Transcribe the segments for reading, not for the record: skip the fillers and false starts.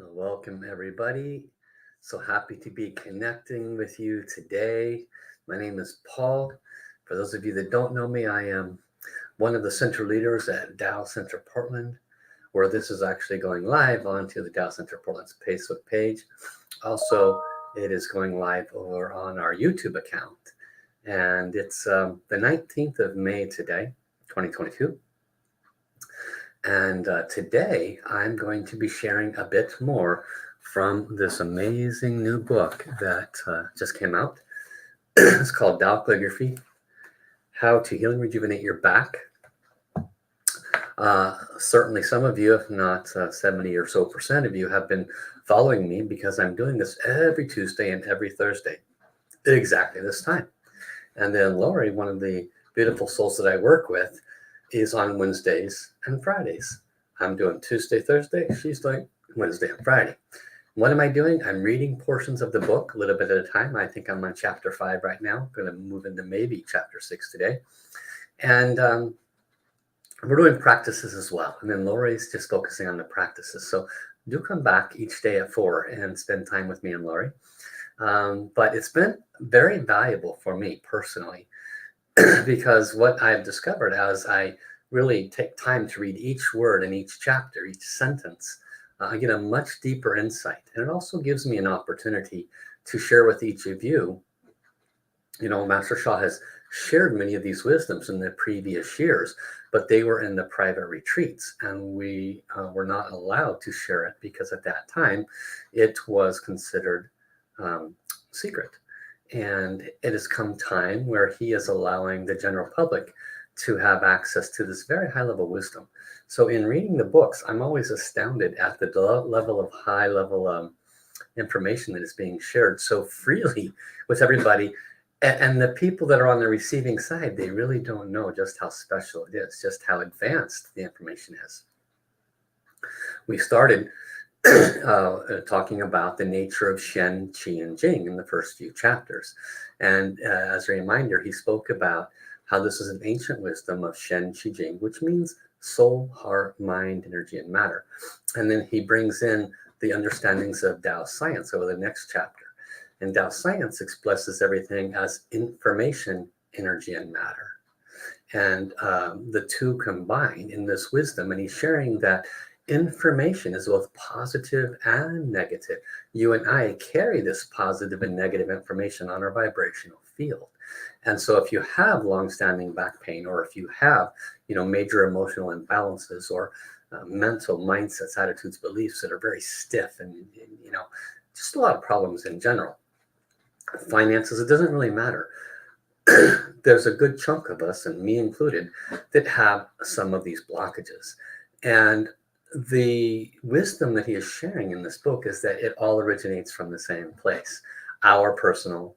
Welcome, everybody. So happy to be connecting with you today. My name is Paul. For those of you that don't know me, I am one of the center leaders at Tao Center Portland, where this is actually going live onto the Tao Center Portland's Facebook page. Also, it is going live over on our YouTube account. And it's the 19th of May today, 2022. And today I'm going to be sharing a bit more from this amazing new book that just came out. It's called Tao Calligraphy, How to Heal and Rejuvenate Your Back. Certainly some of you, if not 70 or so percent of you, have been following me because I'm doing this every Tuesday and every Thursday, exactly this time. And then Lori, one of the beautiful souls that I work with, is on Wednesdays and Fridays. I'm doing Tuesday, Thursday. She's doing Wednesday and Friday. What am I doing? I'm reading portions of the book a little bit at a time. I think I'm on chapter 5 right now. I'm going to move into maybe chapter 6 today. And we're doing practices as well. And then Lori's just focusing on the practices. So do come back each day at 4 and spend time with me and Lori. But it's been very valuable for me personally. Because what I've discovered as I really take time to read each word in each chapter, each sentence, I get a much deeper insight. And it also gives me an opportunity to share with each of you. You know, Master Shah has shared many of these wisdoms in the previous years, but they were in the private retreats, and we were not allowed to share it because at that time it was considered secret. And it has come time where he is allowing the general public to have access to this very high level wisdom. So in reading the books, I'm always astounded at the level of high level information that is being shared so freely with everybody. And the people that are on the receiving side, they really don't know just how special it is, just how advanced the information is. We started talking about the nature of Shen, Qi, and Jing in the first few chapters. And as a reminder, he spoke about how this is an ancient wisdom of Shen, Qi, Jing, which means soul, heart, mind, energy, and matter. And then he brings in the understandings of Tao science over the next chapter. And Tao science expresses everything as information, energy, and matter. And the two combine in this wisdom. And he's sharing that information is both positive and negative. You and I carry this positive and negative information on our vibrational field. And so if you have long-standing back pain, or if you have, major emotional imbalances, or mental mindsets, attitudes, beliefs that are very stiff, and just a lot of problems in general. Finances, it doesn't really matter. There's a good chunk of us, and me included, that have some of these blockages. And the wisdom that he is sharing in this book is that it all originates from the same place, our personal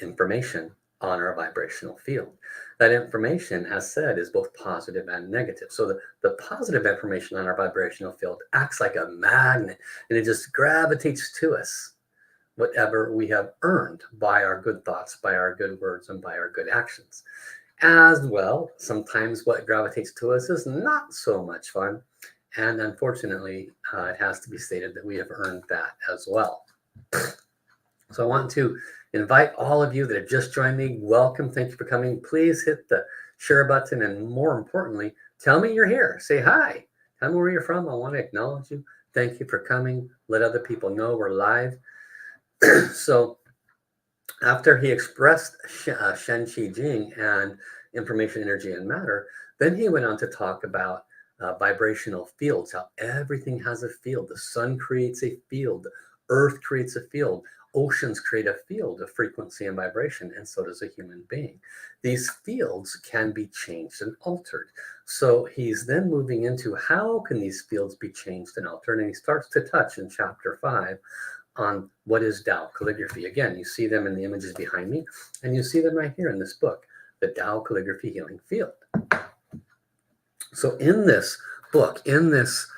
information on our vibrational field. That information, as said, is both positive and negative. So the positive information on our vibrational field acts like a magnet, and it just gravitates to us, whatever we have earned by our good thoughts, by our good words, and by our good actions. As well, sometimes what gravitates to us is not so much fun. And unfortunately, it has to be stated that we have earned that as well. So I want to invite all of you that have just joined me. Welcome. Thank you for coming. Please hit the share button. And more importantly, tell me you're here. Say hi. Tell me where you're from. I want to acknowledge you. Thank you for coming. Let other people know we're live. So after he expressed Shen, Qi, Jing, and information, energy, and matter, then he went on to talk about vibrational fields, how everything has a field. The sun creates a field, the earth creates a field, oceans create a field of frequency and vibration, and so does a human being. These fields can be changed and altered. So he's then moving into how can these fields be changed and altered, and he starts to touch in chapter 5 on what is Tao calligraphy. Again, you see them in the images behind me, and you see them right here in this book, the Tao Calligraphy Healing Field. So in this book, in this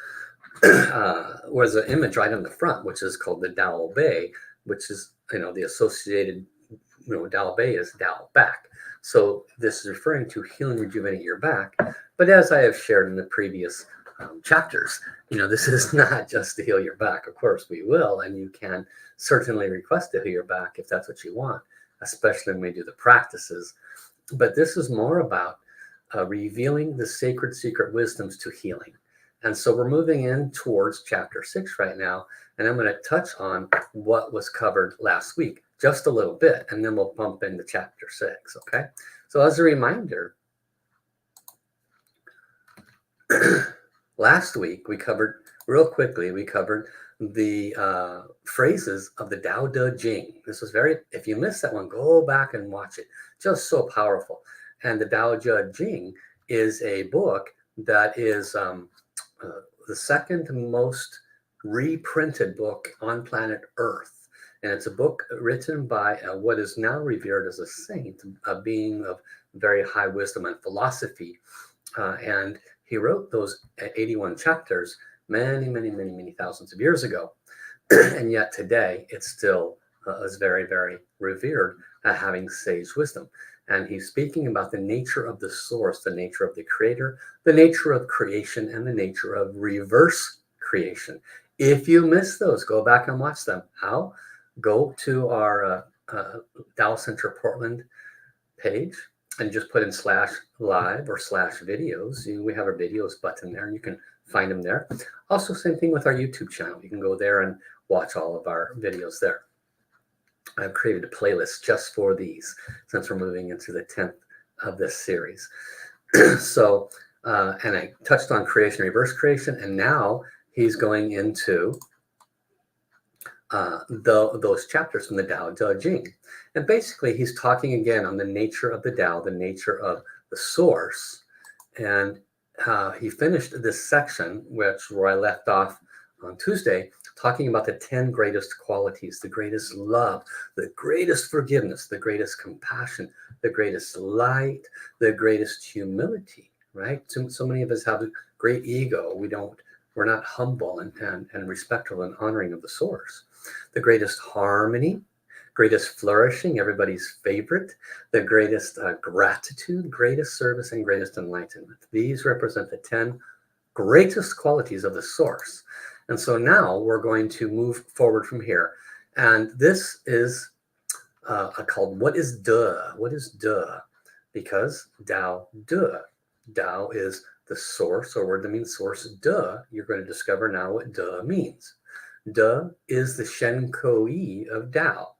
was an image right on the front, which is called the Tao Bei, which is, the associated, Tao Bei is Tao back. So this is referring to heal and rejuvenate your back. But as I have shared in the previous chapters. This is not just to heal your back. Of course, we will, and you can certainly request to heal your back if that's what you want, especially when we do the practices. But this is more about revealing the sacred secret wisdoms to healing. And so we're moving in towards chapter 6 right now, and I'm going to touch on what was covered last week, just a little bit, and then we'll bump into chapter 6, okay? So as a reminder, last week we covered, real quickly, we covered the phrases of the Tao Te Ching. This was if you missed that one, go back and watch it. Just so powerful. And the Tao Te Ching is a book that is the second most reprinted book on planet Earth. And it's a book written by what is now revered as a saint, a being of very high wisdom and philosophy. And he wrote those 81 chapters many thousands of years ago. And yet today it still is very, very revered at having sage wisdom. And he's speaking about the nature of the source, the nature of the creator, the nature of creation, and the nature of reverse creation. If you miss those, go back and watch them. How? Go to our Tao Center Portland page and just put in /live or /videos. We have our videos button there, and you can find them there. Also, same thing with our YouTube channel. You can go there and watch all of our videos there. I've created a playlist just for these since we're moving into the 10th of this series. So, and I touched on creation, reverse creation, and now he's going into those chapters from the Tao Te Ching. And basically, he's talking again on the nature of the Tao, the nature of the source. And he finished this section, where I left off on Tuesday, talking about the 10 greatest qualities, the greatest love, the greatest forgiveness, the greatest compassion, the greatest light, the greatest humility, right? So many of us have a great ego. We're not humble and respectful and honoring of the source. The greatest harmony, greatest flourishing, everybody's favorite, the greatest gratitude, greatest service, and greatest enlightenment. These represent the 10 greatest qualities of the source. And so now we're going to move forward from here. And this is called What is De? What is De? Because Tao De. Tao is the source, or word that means source. De, you're going to discover now what De means. De is the Shen Ko-yi of Tao.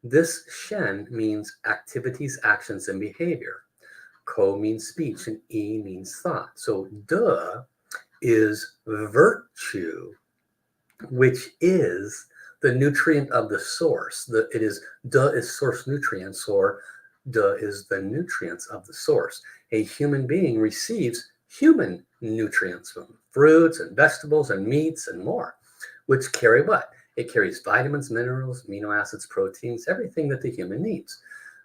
This Shen means activities, actions, and behavior. Ko means speech, and yi means thought. So De is virtue, which is the nutrient of the source. De is source nutrients, or De is the nutrients of the source. A human being receives human nutrients from fruits and vegetables and meats and more, which carry what? It carries vitamins, minerals, amino acids, proteins, everything that the human needs.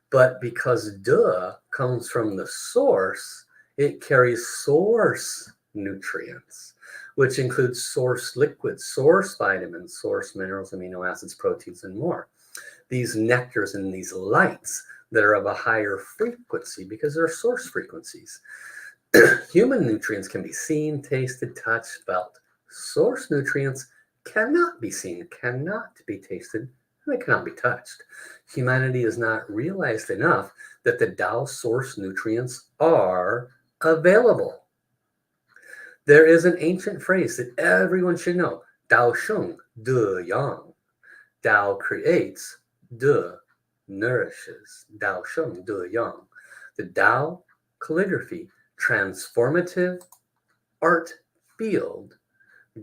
But because De comes from the source, it carries source nutrients, which includes source liquids, source vitamins, source minerals, amino acids, proteins, and more. These nectars and these lights that are of a higher frequency because they're source frequencies. Human nutrients can be seen, tasted, touched, felt. Source nutrients cannot be seen, cannot be tasted, and they cannot be touched. Humanity is not realized enough that the Tao source nutrients are available. There is an ancient phrase that everyone should know. Tao Sheng, De Yang. Tao creates, De nourishes. Tao Sheng, De Yang. The Tao Calligraphy transformative art field,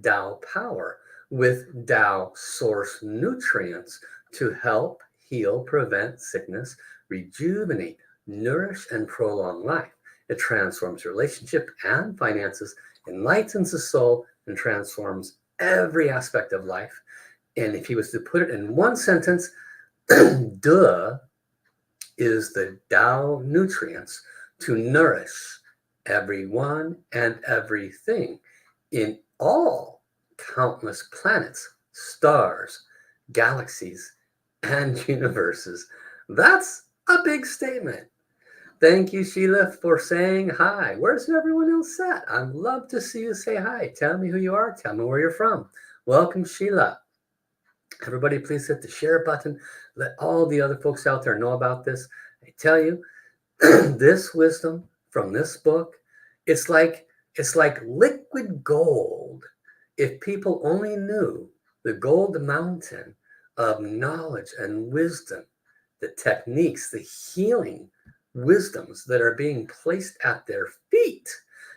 Tao power with Tao source nutrients to help heal, prevent sickness, rejuvenate, nourish, and prolong life. It transforms relationship and finances, enlightens the soul, and transforms every aspect of life. And if he was to put it in one sentence, De is the Tao nutrients to nourish everyone and everything in all countless planets, stars, galaxies, and universes. That's a big statement. Thank you, Sheila, for saying hi. Where's everyone else at? I'd love to see you say hi. Tell me who you are. Tell me where you're from. Welcome, Sheila. Everybody, please hit the share button. Let all the other folks out there know about this. I tell you, this wisdom from this book, it's like liquid gold. If people only knew the gold mountain of knowledge and wisdom, the techniques, the healing wisdoms that are being placed at their feet,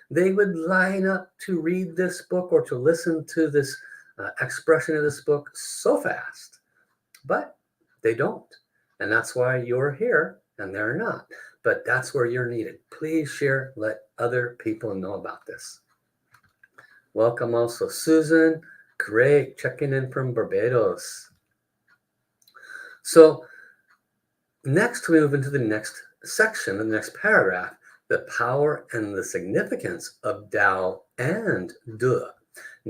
they would line up to read this book or to listen to this expression of this book so fast. But they don't. And that's why you're here and they're not. But that's where you're needed. Please share, let other people know about this. Welcome also, Susan. Great, checking in from Barbados. So next, we move into the next section, the next paragraph, the power and the significance of Tao and De.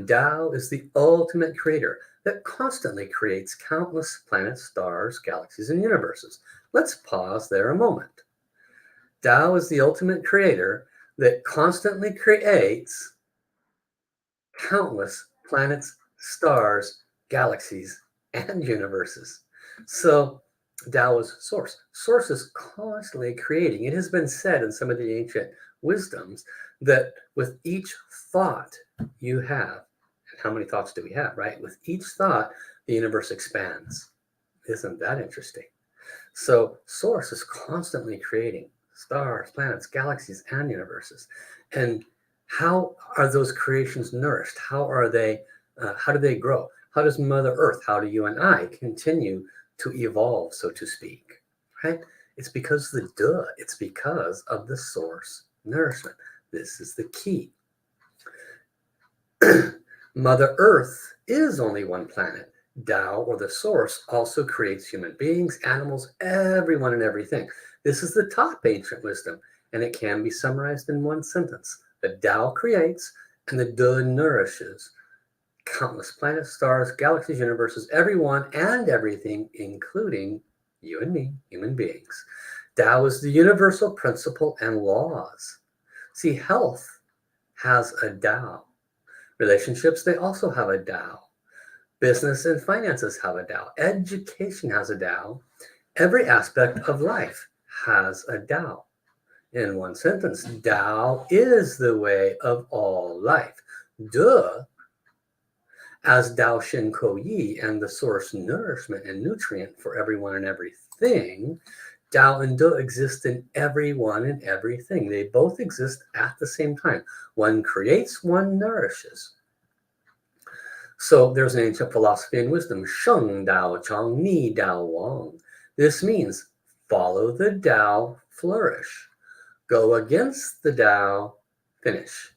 Tao is the ultimate creator that constantly creates countless planets, stars, galaxies, and universes. Let's pause there a moment. Tao is the ultimate creator that constantly creates countless planets, stars, galaxies, and universes. So Tao is source. Source is constantly creating. It has been said in some of the ancient wisdoms that with each thought you have, and how many thoughts do we have, right? With each thought, the universe expands. Isn't that interesting? So source is constantly creating stars, planets, galaxies, and universes. And how are those creations nourished? How are they? How do they grow? How does Mother Earth, how do you and I continue to evolve, so to speak? Right? It's because the duh. It's because of the source nourishment. This is the key. Mother Earth is only one planet. Tao, or the source, also creates human beings, animals, everyone and everything. This is the top ancient wisdom, and it can be summarized in one sentence. The Tao creates, and the De nourishes countless planets, stars, galaxies, universes, everyone and everything, including you and me, human beings. Tao is the universal principle and laws. See, health has a Tao. Relationships, they also have a Tao. Business and finances have a Tao. Education has a Tao. Every aspect of life has a Tao. In one sentence, Tao is the way of all life. De, as Tao Shin Ko Yi and the source nourishment and nutrient for everyone and everything, Tao and De exist in everyone and everything. They both exist at the same time. One creates, one nourishes. So there's an ancient philosophy and wisdom, Sheng Dao Chang Ni Dao Wang. This means follow the Tao, flourish. Go against the Tao, finish.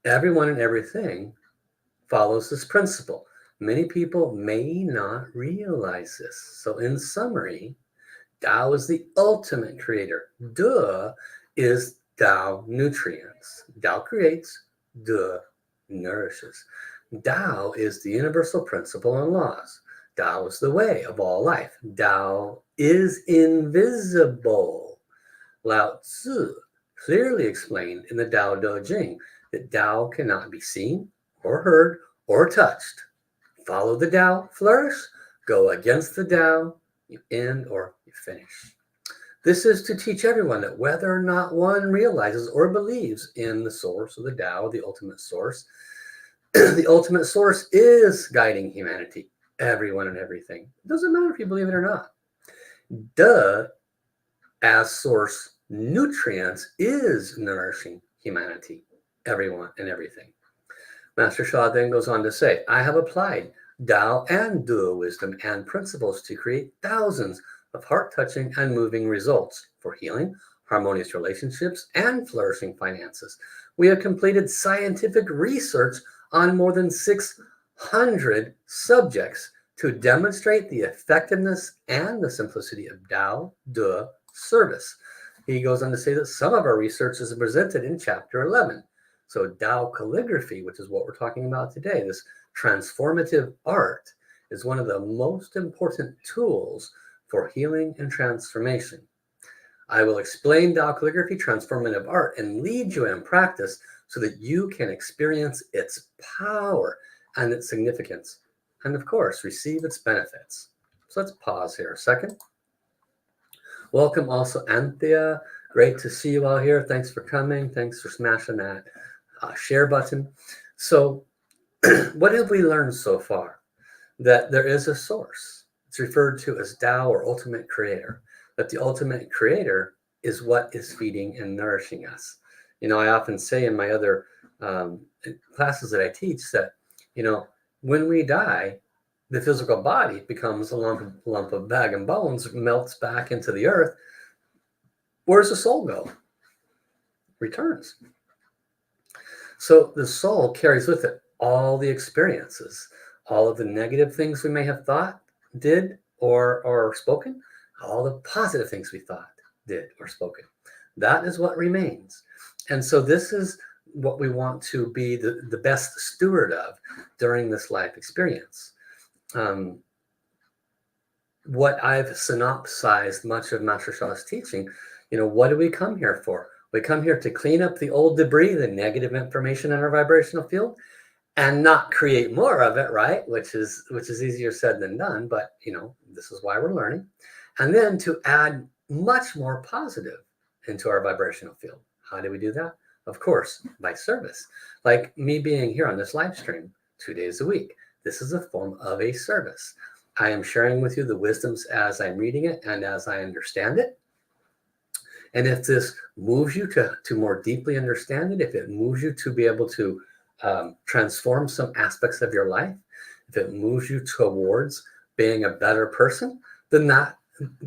Everyone and everything follows this principle. Many people may not realize this. So in summary, Tao is the ultimate creator. De is Tao nutrients. Tao creates, De nourishes. Tao is the universal principle and laws. Tao is the way of all life. Tao is invisible. Lao Tzu clearly explained in the Tao Te Ching that Tao cannot be seen or heard or touched. Follow the Tao, flourish. Go against the Tao, you end or you finish. This is to teach everyone that whether or not one realizes or believes in the source of the Tao, the ultimate source, the ultimate source is guiding humanity, everyone and everything. It doesn't matter if you believe it or not. De, as source nutrients, is nourishing humanity, everyone and everything. Master Sha then goes on to say, I have applied Tao and De wisdom and principles to create thousands of heart-touching and moving results for healing, harmonious relationships, and flourishing finances. We have completed scientific research on more than 600 subjects to demonstrate the effectiveness and the simplicity of Tao De service. He goes on to say that some of our research is presented in chapter 11. So Tao Calligraphy, which is what we're talking about today, this transformative art, is one of the most important tools for healing and transformation. I will explain Tao calligraphy, transformative art, and lead you in practice so that you can experience its power and its significance, and of course, receive its benefits. So let's pause here a second. Welcome also, Anthea. Great to see you all here. Thanks for coming. Thanks for smashing that share button. So what have we learned so far? That there is a source. It's referred to as Tao, or ultimate creator. That the ultimate creator is what is feeding and nourishing us. You know, I often say in my other classes that I teach that, you know, when we die, the physical body becomes a lump of bag and bones, melts back into the earth. Where does the soul go? Returns. So the soul carries with it all the experiences, all of the negative things we may have thought, did, or spoken, all the positive things we thought, did, or spoken. That is what remains. And so this is what we want to be the best steward of during this life experience. What I've synopsized much of Master Sha's teaching, you know, what do we come here for? We come here to clean up the old debris, the negative information in our vibrational field, and not create more of it, right? Which is easier said than done, but you know, this is why we're learning. And then to add much more positive into our vibrational field. How do we do that? Of course, by service. Like me being here on this live stream 2 days a week. This is a form of a service. I am sharing with you the wisdoms as I'm reading it and as I understand it. And if this moves you to more deeply understand it, if it moves you to be able to transform some aspects of your life, if it moves you towards being a better person, then that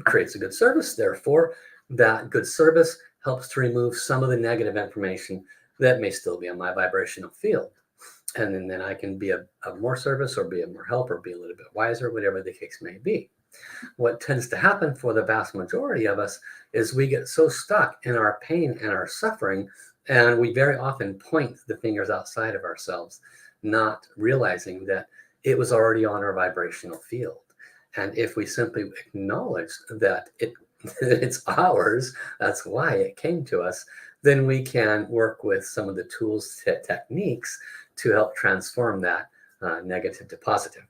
creates a good service. Therefore, that good service helps to remove some of the negative information that may still be on my vibrational field. And then I can be of more service, or be of more help, or be a little bit wiser, whatever the case may be. What tends to happen for the vast majority of us is we get so stuck in our pain and our suffering, and we very often point the fingers outside of ourselves, not realizing that it was already on our vibrational field. And if we simply acknowledge that it's ours, that's why it came to us, then we can work with some of the tools, techniques to help transform that negative to positive.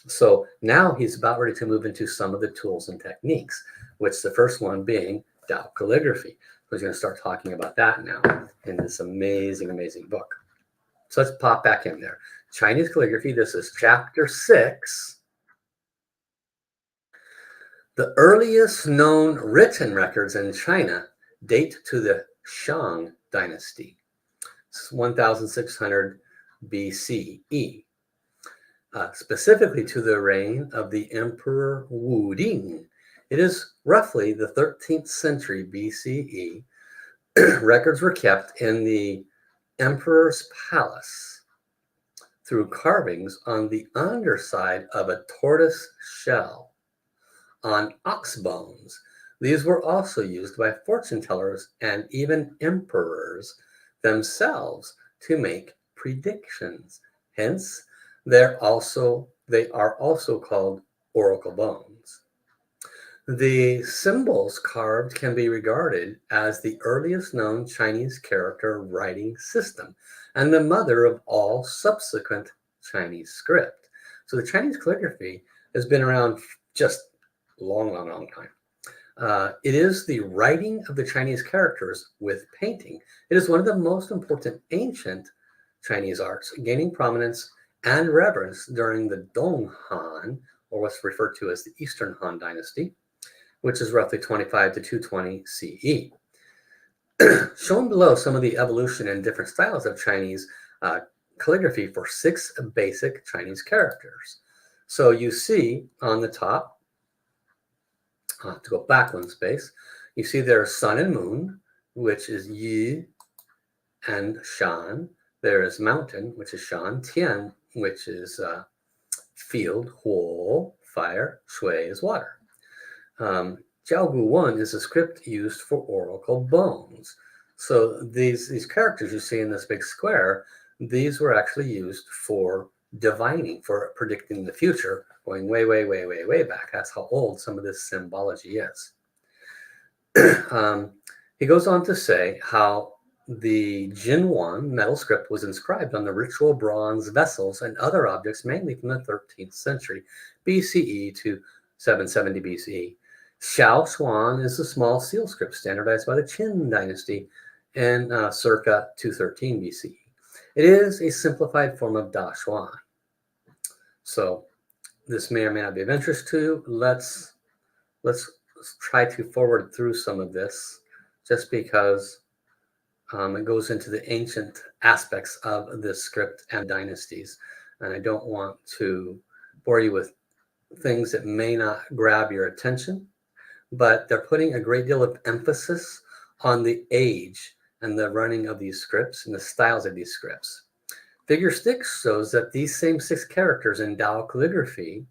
So now he's about ready to move into some of the tools and techniques, which the first one being Tao Calligraphy. He's going to start talking about that now in this amazing, amazing book. So let's pop back in there. Chinese calligraphy, this is chapter 6. The earliest known written records in China date to the Shang dynasty, 1600 BCE. Specifically to the reign of the Emperor Wu Ding. It is roughly the 13th century BCE. Records were kept in the emperor's palace through carvings on the underside of a tortoise shell on ox bones. These were also used by fortune tellers and even emperors themselves to make predictions. Hence, they are also called oracle bones. The symbols carved can be regarded as the earliest known Chinese character writing system and the mother of all subsequent Chinese script. So the Chinese calligraphy has been around just a long, long, long time. It is the writing of the Chinese characters with painting. It is one of the most important ancient Chinese arts, gaining prominence and reverence during the Dong Han, or what's referred to as the Eastern Han Dynasty, which is roughly 25 to 220 CE. Shown below some of the evolution and different styles of Chinese calligraphy for 6 basic Chinese characters. So you see on the top, to go back one space, you see there's sun and moon, which is Yi and Shan. There is mountain, which is Shan. Tian, which is field. Huo, fire. Shui is water. Jiaogu 1 is a script used for oracle bones. So these characters you see in this big square, these were actually used for divining, for predicting the future, going way, way, way, way, way back. That's how old some of this symbology is. um, he goes on to say how the Jinwan metal script was inscribed on the ritual bronze vessels and other objects, mainly from the 13th century BCE to 770 BCE. Xiao Xuan is a small seal script standardized by the Qin dynasty in circa 213 BCE. It is a simplified form of Da Xuan. So this may or may not be of interest to you. Let's try to forward through some of this, just because it goes into the ancient aspects of this script and dynasties, and I don't want to bore you with things that may not grab your attention, but they're putting a great deal of emphasis on the age and the running of these scripts and the styles of these scripts. Figure 6 shows that these same 6 characters in Tao calligraphy,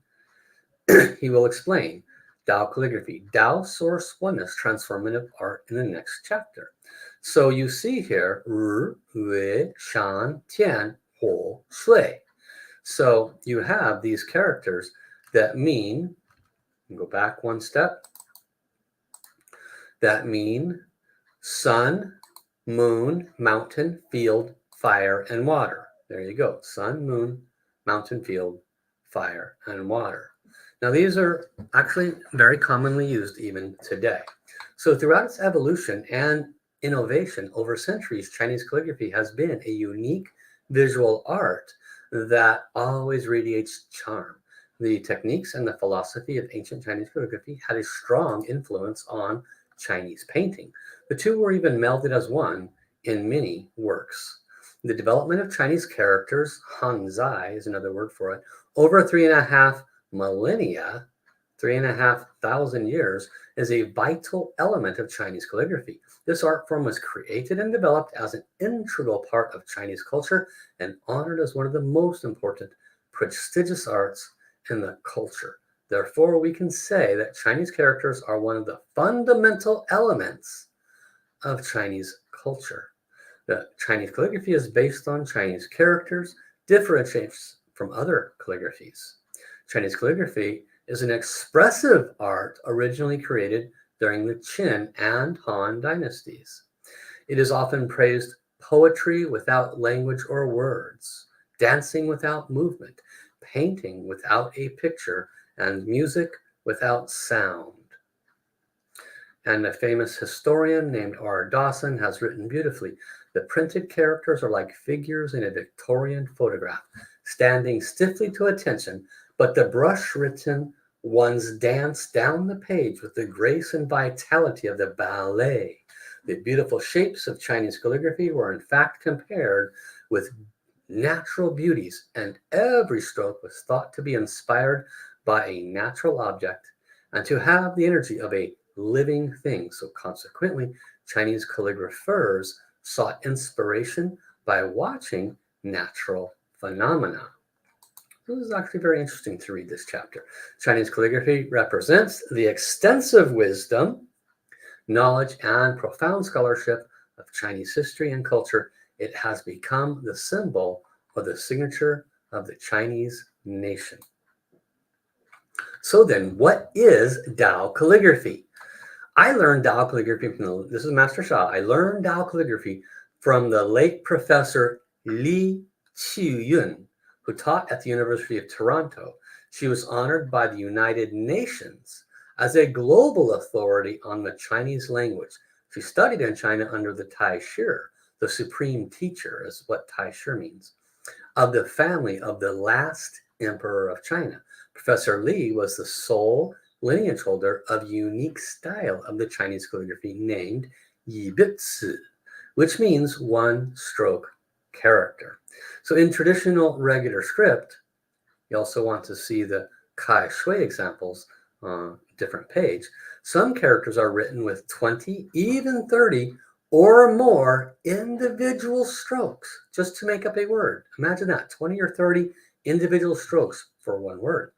he will explain. Tao calligraphy, Tao source oneness, transformative art in the next chapter. So you see here, Ru, Wei, Shan, Tian, Ho, Shui. So you have these characters that mean, go back one step, that mean sun, moon, mountain, field, fire, and water. There you go. Sun, moon, mountain, field, fire, and water. Now, these are actually very commonly used even today. So throughout its evolution and innovation over centuries, Chinese calligraphy has been a unique visual art that always radiates charm. The techniques and the philosophy of ancient Chinese calligraphy had a strong influence on Chinese painting. The two were even melded as one in many works. The development of Chinese characters, Hanzai is another word for it, over 3.5 millennia, 3,500 years, is a vital element of Chinese calligraphy. This art form was created and developed as an integral part of Chinese culture and honored as one of the most important, prestigious arts in the culture. Therefore, we can say that Chinese characters are one of the fundamental elements of Chinese culture. The Chinese calligraphy is based on Chinese characters, differentiates from other calligraphies. Chinese calligraphy is an expressive art originally created during the Qin and Han dynasties. It is often praised poetry without language or words, dancing without movement, painting without a picture, and music without sound. And a famous historian named R. Dawson has written beautifully, the printed characters are like figures in a Victorian photograph, standing stiffly to attention, but the brush-written ones dance down the page with the grace and vitality of the ballet. The beautiful shapes of Chinese calligraphy were in fact compared with natural beauties, and every stroke was thought to be inspired by a natural object and to have the energy of a living thing. So consequently, Chinese calligraphers sought inspiration by watching natural phenomena. This is actually very interesting to read this chapter. Chinese calligraphy represents the extensive wisdom, knowledge, and profound scholarship of Chinese history and culture. It has become the symbol or the signature of the Chinese nation. So then, what is Tao calligraphy? I learned Tao calligraphy from this is Master Sha. I learned Tao calligraphy from the late Professor Li Qiyun, who taught at the University of Toronto. She was honored by the United Nations as a global authority on the Chinese language. She studied in China under the Tai Shi, the supreme teacher, is what Tai Shi means, of the family of the last emperor of China. Professor Li was the sole lineage holder of unique style of the Chinese calligraphy named Yibitsu, which means one stroke character. So in traditional regular script, you also want to see the Kai Shui examples on a different page. Some characters are written with 20, even 30 or more individual strokes just to make up a word. Imagine that, 20 or 30 individual strokes for one word.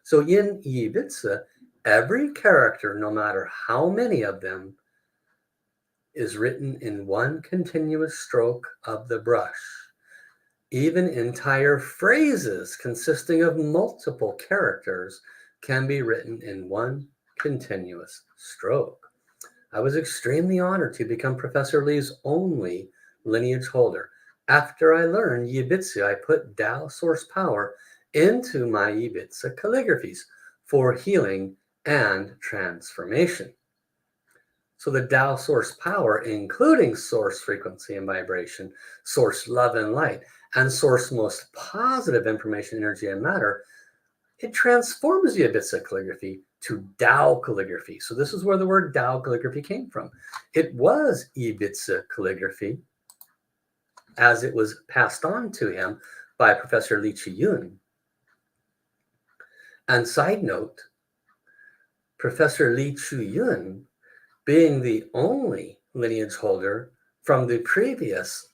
So in Yibitsu, every character, no matter how many of them, is written in one continuous stroke of the brush. Even entire phrases consisting of multiple characters can be written in one continuous stroke. I was extremely honored to become Professor Lee's only lineage holder. After I learned Yibitsu, I put Tao source power into my Yibitsu calligraphies for healing and transformation. So the Tao source power, including source frequency and vibration, source love and light, and source most positive information, energy, and matter, it transforms the Yibitsu calligraphy to Tao calligraphy. So this is where the word Tao calligraphy came from. It was Yibitsu calligraphy as it was passed on to him by Professor Li Qiyun. And side note, Professor Li Qiyun, being the only lineage holder from the previous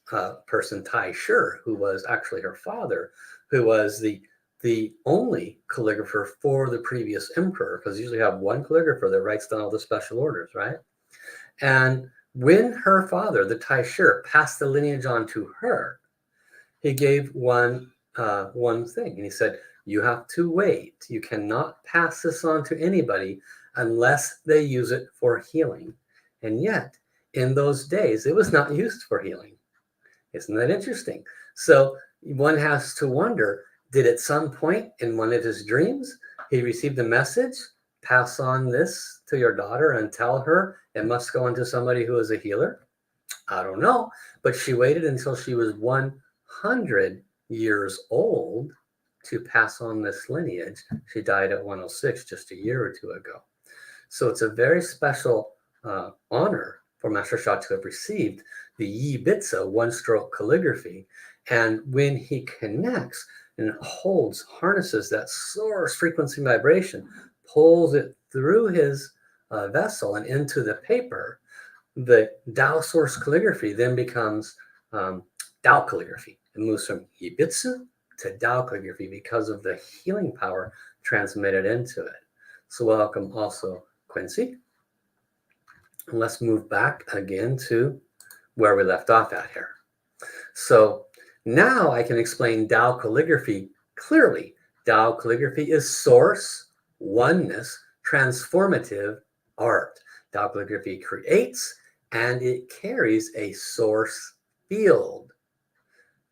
person, Tai Shi, who was actually her father, who was the only calligrapher for the previous emperor, because you usually have one calligrapher that writes down all the special orders, right? And when her father, the Tai Shi, passed the lineage on to her, he gave one thing, and he said, you have to wait. You cannot pass this on to anybody unless they use it for healing. And yet, in those days, it was not used for healing. Isn't that interesting? So one has to wonder, did at some point in one of his dreams, he received a message, pass on this to your daughter and tell her it must go into somebody who is a healer? I don't know, but she waited until she was 100 years old to pass on this lineage. She died at 106 just a year or two ago. So it's a very special honor for Master Sha to have received the Yibitsu one-stroke calligraphy. And when he connects and holds, harnesses that source frequency vibration, pulls it through his vessel and into the paper, the Tao source calligraphy then becomes Tao calligraphy. It moves from Yibitsu to Tao calligraphy because of the healing power transmitted into it. So welcome also Quincy. And let's move back again to where we left off at here. So now I can explain Tao calligraphy clearly. Tao calligraphy is source, oneness, transformative art. Tao calligraphy creates and it carries a source field.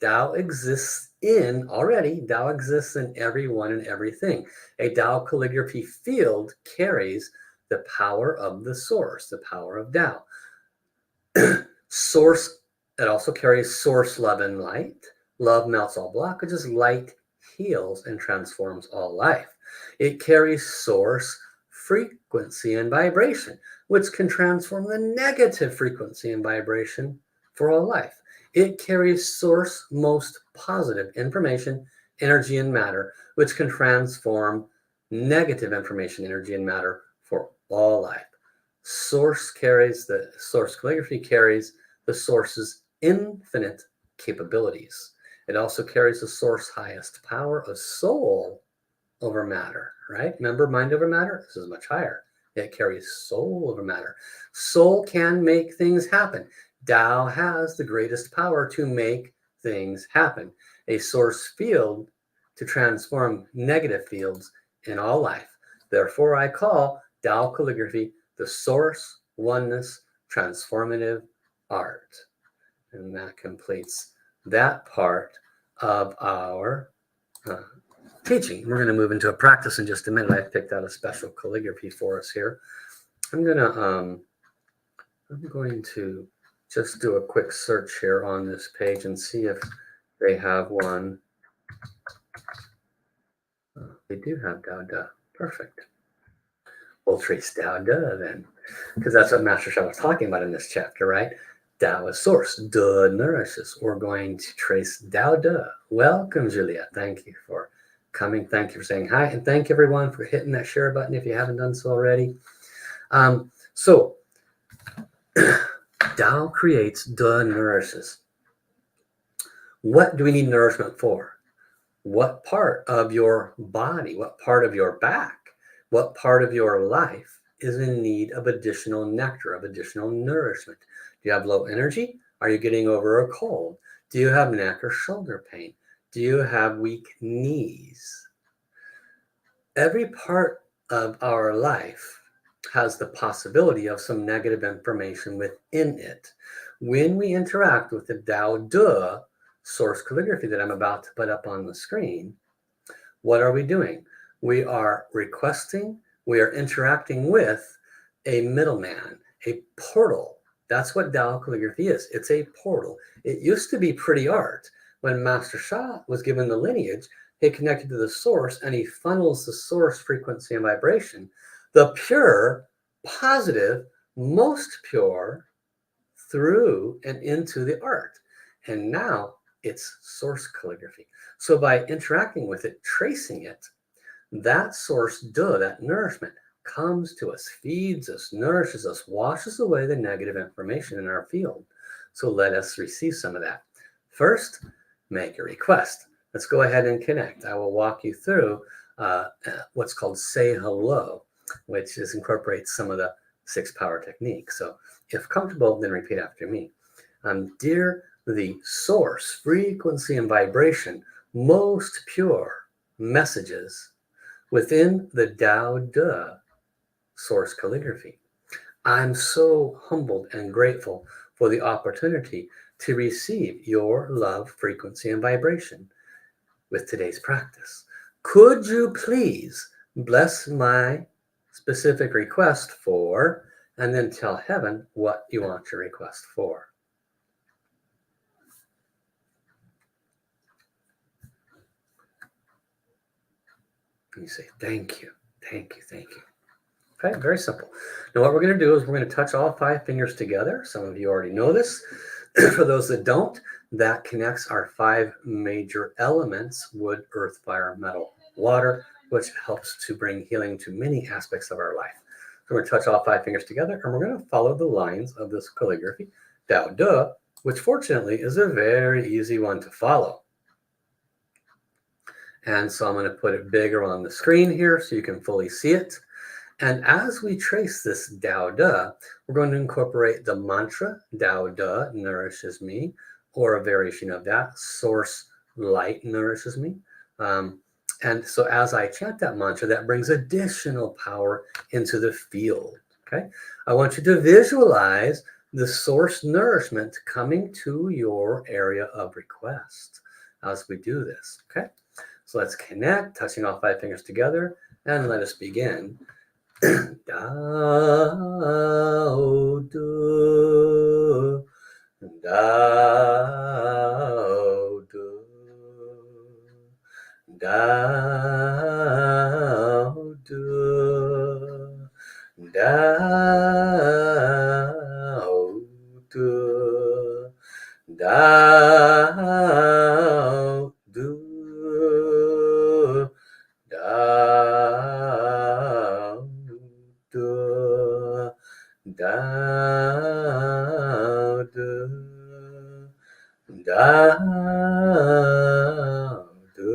Tao exists Tao exists in everyone and everything. A Tao calligraphy field carries the power of the source, the power of Tao. Source, it also carries source, love, and light. Love melts all blockages, light heals and transforms all life. It carries source, frequency, and vibration, which can transform the negative frequency and vibration for all life. It carries source, most positive information, energy, and matter, which can transform negative information, energy, and matter for all life. Source calligraphy carries the source's infinite capabilities. It also carries the source highest power of soul over matter, right? Remember mind over matter? This is much higher. It carries soul over matter. Soul can make things happen. Tao has the greatest power to make things happen. A source field to transform negative fields in all life. Therefore, I call Tao calligraphy the source, oneness, transformative art. And that completes that part of our teaching. We're going to move into a practice in just a minute. I've picked out a special calligraphy for us here. I'm going to just do a quick search here on this page and see if they have one. They do have Tao Da. Perfect. We'll trace Tao Da then, because that's what Master Sha was talking about in this chapter, right? Tao is source, Da nourishes. We're going to trace Tao Da. Welcome, Julia. Thank you for coming. Thank you for saying hi. And thank everyone for hitting that share button if you haven't done so already. So Tao creates, Da nourishes. What do we need nourishment for? What part of your body, what part of your back, what part of your life is in need of additional nectar, of additional nourishment? Do you have low energy? Are you getting over a cold? Do you have neck or shoulder pain? Do you have weak knees? Every part of our life has the possibility of some negative information within it. When we interact with the Tao De source calligraphy that I'm about to put up on the screen, what are we doing? We are requesting, we are interacting with a middleman, a portal. That's what Tao calligraphy is. It's a portal. It used to be pretty art. When Master Sha was given the lineage, he connected to the source and he funnels the source frequency and vibration, the pure, positive, most pure, through and into the art. And now it's source calligraphy. So by interacting with it, tracing it, that source de, that nourishment, comes to us, feeds us, nourishes us, washes away the negative information in our field. So let us receive some of that. First, make a request. Let's go ahead and connect. I will walk you through what's called say hello, which incorporates some of the 6 power techniques. So if comfortable, then repeat after me. Dear the source, frequency, and vibration, most pure messages within the Tao De source calligraphy, I'm so humbled and grateful for the opportunity to receive your love, frequency, and vibration with today's practice. Could you please bless my specific request for, and then tell heaven what you want your request for. And you say, thank you, thank you, thank you. Okay, very simple. Now what we're going to do is we're going to touch all 5 fingers together. Some of you already know this. For those that don't, that connects our 5 major elements: wood, earth, fire, metal, water, which helps to bring healing to many aspects of our life. So we're going to touch all 5 fingers together, and we're going to follow the lines of this calligraphy, Tao De, which fortunately is a very easy one to follow. And so I'm going to put it bigger on the screen here so you can fully see it. And as we trace this Tao De, we're going to incorporate the mantra, Tao De nourishes me, or a variation of that, source light nourishes me. And so as I chant that mantra, that brings additional power into the field, okay? I want you to visualize the source nourishment coming to your area of request as we do this, okay? So let's connect, touching all 5 fingers together, and let us begin. Tao De, Tao De, Tao De, Tao De, Tao De, Tao De, Tao De, Tao De.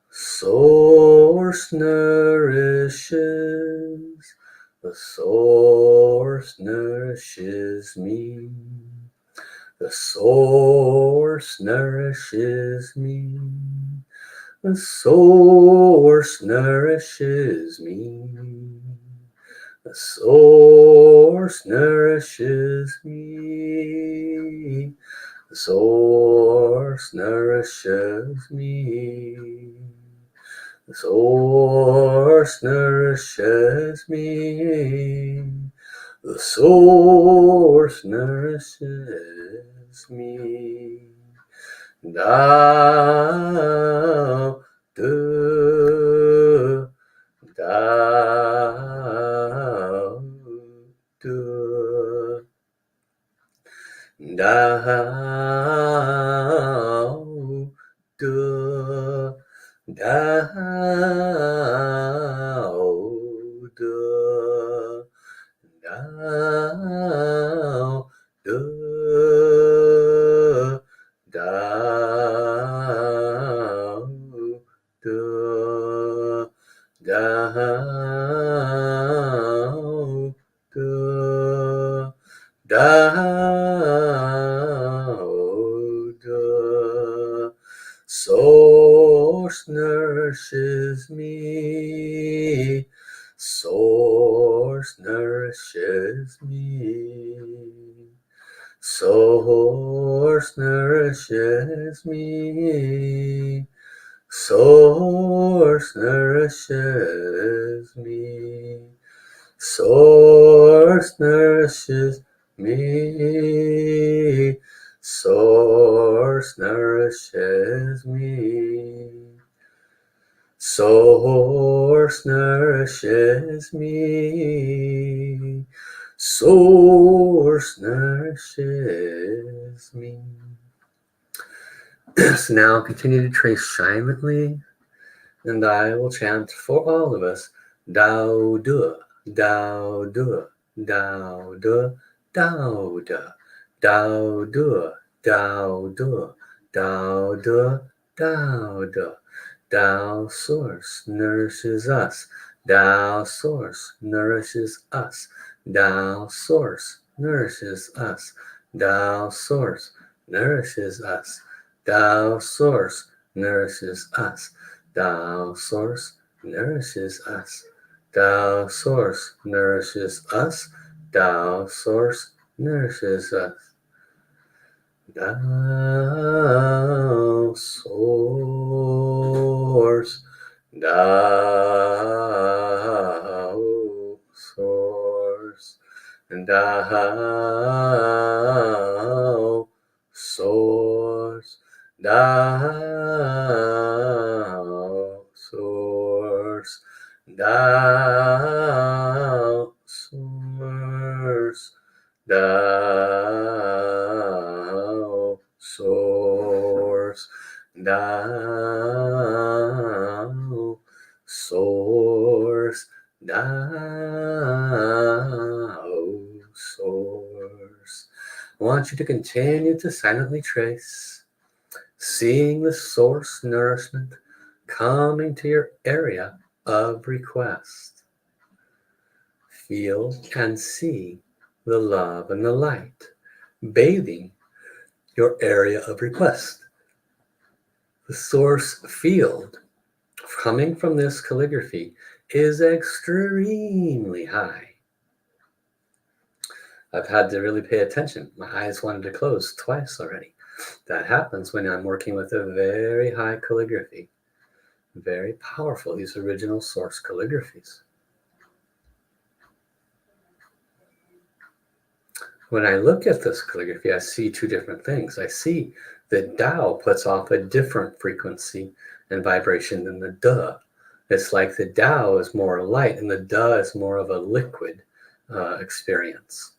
Source nourishes, the source nourishes me. The source nourishes me. The source nourishes me. The source nourishes me. The source nourishes me. The source nourishes me. The source nourishes me. Tao De, Tao De, Tao De, Tao De, Tao De, Tao De, Tao De, Tao De. Source nourishes me. Source nourishes me. Source nourishes me. Source nourishes me. Source nourishes me. Source nourishes me. Source nourishes me. Source nourishes me. So now continue to trace silently, and I will chant for all of us. Dao de, Dao de, Dao de, Dao de, Dao de, Dao de, Dao de, Dao de. Tao Source nourishes us. Tao Source nourishes us. Tao Source nourishes us. Tao Source nourishes us. Tao Source nourishes us. Tao Source nourishes us. Tao Source nourishes us. Tao Source nourishes us. Tao Source, Tao Source, Tao Source, Tao Source, Tao Source, Tao Source, Tao Source, Tao Source. I want you to continue to silently trace, seeing the source nourishment coming to your area of request. Feel and see the love and the light bathing your area of request. The source field coming from this calligraphy is extremely high. I've had to really pay attention. My eyes wanted to close twice already. That happens when I'm working with a very high calligraphy. Very powerful, these original source calligraphies. When I look at this calligraphy, I see two different things. I see that Tao puts off a different frequency and vibration than the De. It's like the Tao is more light and the De is more of a liquid experience.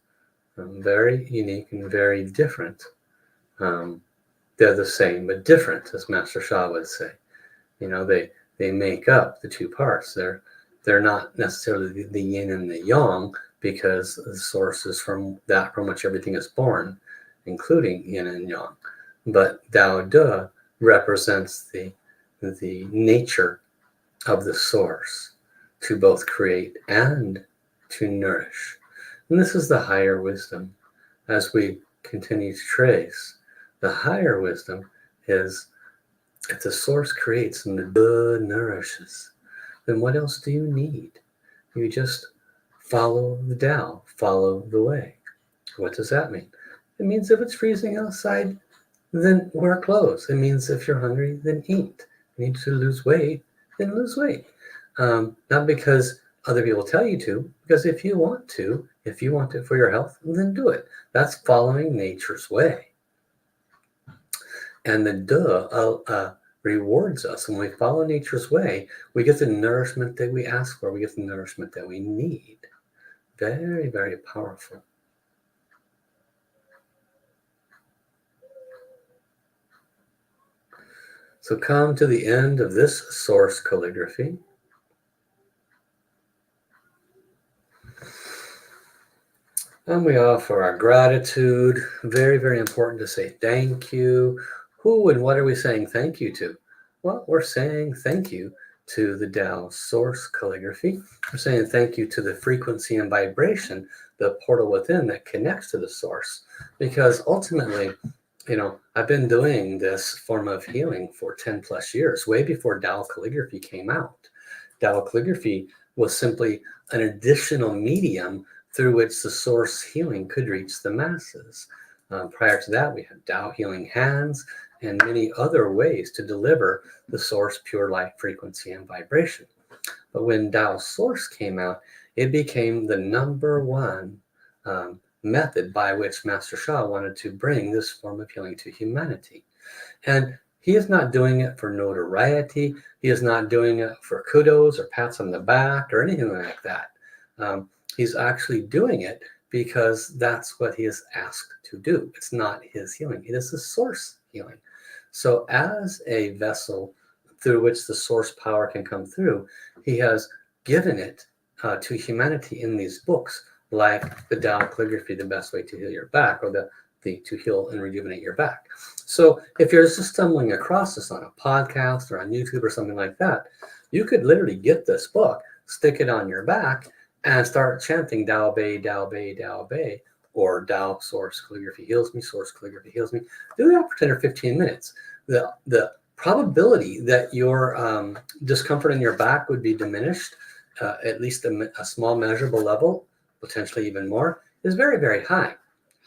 Very unique and very different. They're the same but different, as Master Sha would say. You know, they make up the two parts. They're not necessarily the yin and the yang, because the source is from which everything is born, including yin and yang. But Tao De represents the nature of the source to both create and to nourish. And this is the higher wisdom. As we continue to trace, the higher wisdom is, if the source creates and the De nourishes, then what else do you need? You just follow the Tao, follow the way. What does that mean? It means if it's freezing outside, then wear clothes. It means if you're hungry, then eat. You need to lose weight, then lose weight. Not because other people tell you to, because if you want it for your health, then do it. That's following nature's way. And the De rewards us. When we follow nature's way, we get the nourishment that we ask for. We get the nourishment that we need. Very, very powerful. So come to the end of this source calligraphy. And we offer our gratitude. Very, very important to say thank you. Who and what are we saying thank you to? Well, we're saying thank you to the Tao Source Calligraphy. We're saying thank you to the frequency and vibration, the portal within that connects to the source. Because ultimately, you know, I've been doing this form of healing for 10 plus years, way before Tao Calligraphy came out. Tao Calligraphy was simply an additional medium through which the source healing could reach the masses. Prior to that, we had Tao healing hands and many other ways to deliver the source pure light frequency and vibration. But when Tao Source came out, it became the number one method by which Master Sha wanted to bring this form of healing to humanity. And he is not doing it for notoriety. He is not doing it for kudos or pats on the back or anything like that. He's actually doing it because that's what he is asked to do. It's not his healing. It is the source healing. So as a vessel through which the source power can come through, he has given it to humanity in these books, like the Tao Calligraphy, the best way to heal your back, or the to heal and rejuvenate your back. So if you're just stumbling across this on a podcast or on YouTube or something like that, you could literally get this book, stick it on your back, and start chanting Tao Bei, Tao Bei, Tao Bei, or Tao Source Calligraphy heals me, Source Calligraphy heals me. Do that for 10 or 15 minutes. The probability that your discomfort in your back would be diminished, at least a small measurable level, potentially even more, is very, very high.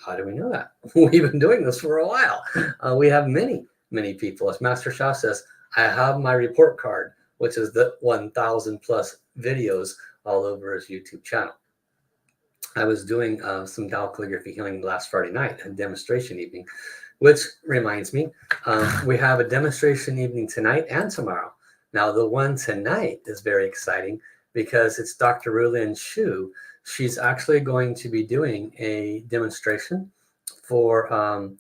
How do we know that? We've been doing this for a while. We have many, many people. As Master Sha says, I have my report card, which is the 1,000 plus videos all over his YouTube channel. I was doing some Tao calligraphy healing last Friday night, a demonstration evening, which reminds me, we have a demonstration evening tonight and tomorrow. Now, the one tonight is very exciting because it's Dr. Rulin Shu. She's actually going to be doing a demonstration for an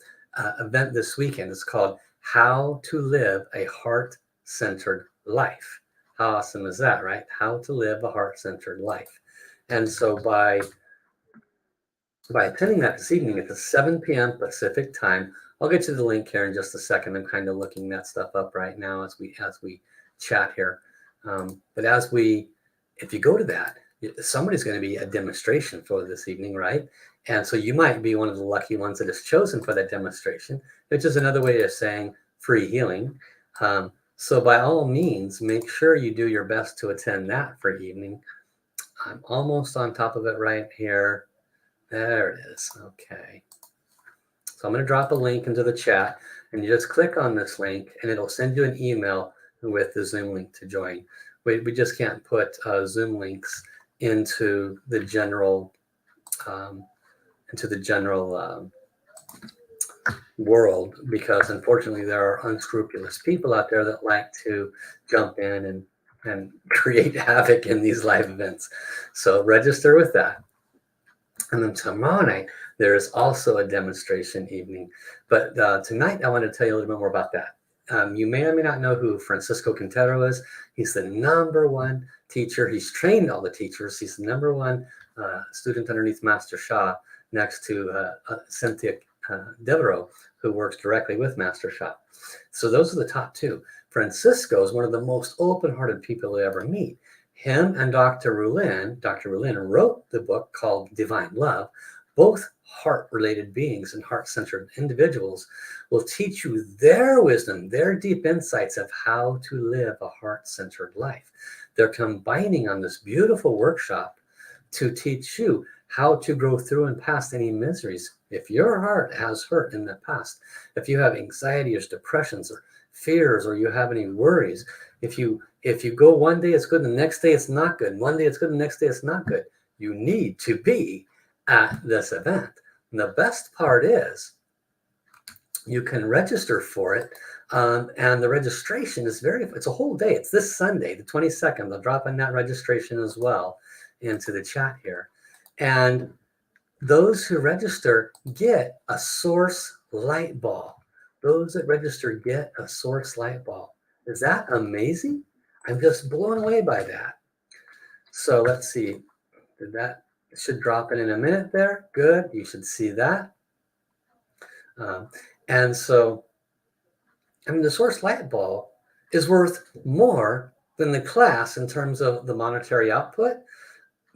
event this weekend. It's called How to Live a Heart-Centered Life. How awesome is that, right? How to live a heart-centered life. And so by attending that this evening at the 7 p.m. Pacific time, I'll get you the link here in just a second. I'm kind of looking that stuff up right now as we chat here. But if you go to that, somebody's going to be a demonstration for this evening, right? And so you might be one of the lucky ones that is chosen for that demonstration, which is another way of saying free healing. So by all means, make sure you do your best to attend that for evening. I'm almost on top of it right here. There it is. Okay. So I'm going to drop a link into the chat, and you just click on this link and it'll send you an email with the Zoom link to join. We just can't put Zoom links into the general world, because unfortunately there are unscrupulous people out there that like to jump in and create havoc in these live events. So register with that. And then tomorrow night, there is also a demonstration evening. But tonight, I want to tell you a little bit more about that. You may or may not know who Francisco Quintero is. He's the number one teacher. He's trained all the teachers. He's the number one student underneath Master Sha, next to Cynthia Devereaux, who works directly with Master Sha. So those are the top two. Francisco is one of the most open-hearted people you'll ever meet. Him and Dr. Rulin wrote the book called Divine Love. Both heart-related beings and heart-centered individuals will teach you their wisdom, their deep insights of how to live a heart-centered life. They're combining on this beautiful workshop to teach you how to grow through and past any miseries. If your heart has hurt in the past, if you have anxiety or depressions or fears, or you have any worries, if you go one day it's good and the next day it's not good, one day it's good and the next day it's not good, you need to be at this event. And the best part is you can register for it, and the registration is it's a whole day. It's this Sunday, the 22nd. I'll drop in that registration as well into the chat here. And those who register get a Source light ball. Those that register get a Source light ball. Is that amazing? I'm just blown away by that. So let's see. It should drop in a minute there. Good. You should see that. And so, I mean, the Source light ball is worth more than the class in terms of the monetary output.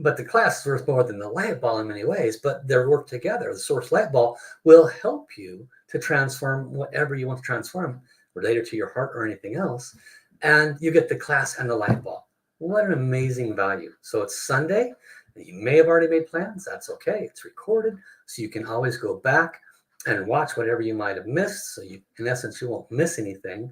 But the class is worth more than the light ball in many ways, but they work together. The Source light ball will help you to transform whatever you want to transform related to your heart or anything else. And you get the class and the light ball. What an amazing value. So it's Sunday. You may have already made plans. That's okay. It's recorded. So you can always go back and watch whatever you might have missed. So you, in essence, you won't miss anything.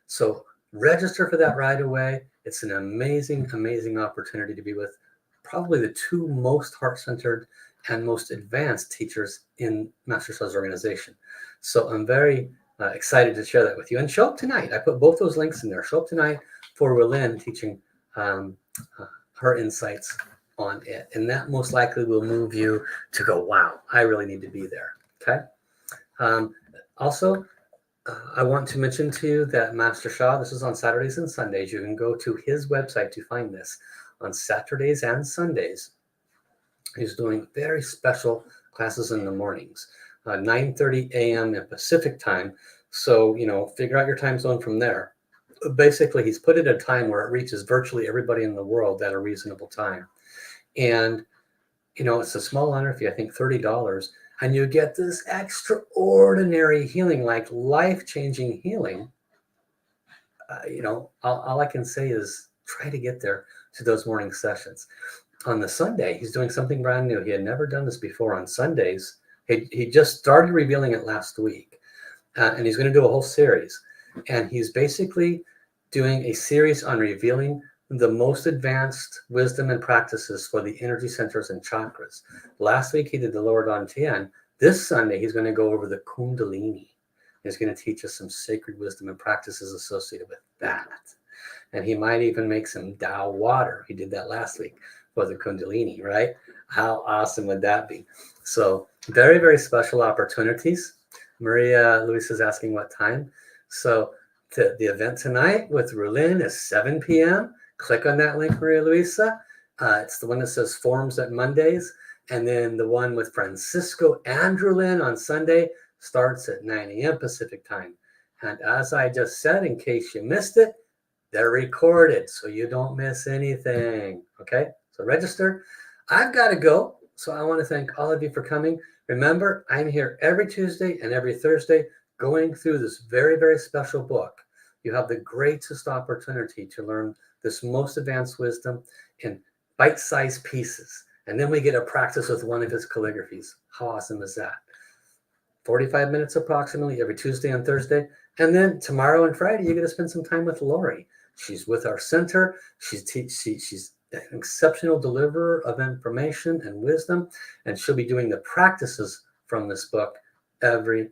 So register for that right away. It's an amazing, amazing opportunity to be with probably the two most heart-centered and most advanced teachers in Master Shah's organization. So I'm very excited to share that with you. And show up tonight. I put both those links in there. Show up tonight for Relin teaching her insights on it. And that most likely will move you to go, wow, I really need to be there. Okay. Also, I want to mention to you that Master Shah, this is on Saturdays and Sundays. You can go to his website to find this. On Saturdays and Sundays, he's doing very special classes in the mornings, 9:30 a.m. in Pacific time. So, you know, figure out your time zone from there. Basically, he's put it at a time where it reaches virtually everybody in the world at a reasonable time. And, you know, it's a small honor fee, I think $30. And you get this extraordinary healing, like life-changing healing. You know, all I can say is try to get there to those morning sessions. On the Sunday, he's doing something brand new. He had never done this before on Sundays. He just started revealing it last week. And he's going to do a whole series. And he's basically doing a series on revealing the most advanced wisdom and practices for the energy centers and chakras. Last week, he did the lower Dantian. This Sunday, he's going to go over the Kundalini. He's going to teach us some sacred wisdom and practices associated with that. And he might even make some Tao water. He did that last week for the Kundalini, right? How awesome would that be? So very, very special opportunities. Maria Luis is asking what time. So the event tonight with Rulin is 7 p.m. Click on that link, Maria Luisa. It's the one that says Forums at Mondays. And then the one with Francisco and Rulin on Sunday starts at 9 a.m. Pacific time. And as I just said, in case you missed it, they're recorded so you don't miss anything. Okay, so register. I've got to go. So I want to thank all of you for coming. Remember, I'm here every Tuesday and every Thursday going through this very, very special book. You have the greatest opportunity to learn this most advanced wisdom in bite-sized pieces. And then we get to practice with one of his calligraphies. How awesome is that? 45 minutes approximately every Tuesday and Thursday. And then tomorrow and Friday, you get to spend some time with Lori. She's with our center. She's an exceptional deliverer of information and wisdom. And she'll be doing the practices from this book every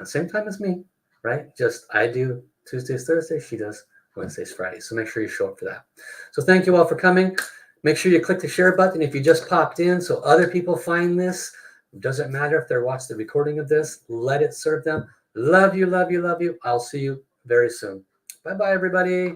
same time as me, right? Just I do Tuesdays, Thursdays. She does Wednesdays, Fridays. So make sure you show up for that. So thank you all for coming. Make sure you click the share button if you just popped in so other people find this. It doesn't matter if they're watching the recording of this. Let it serve them. Love you, love you, love you. I'll see you very soon. Bye-bye, everybody.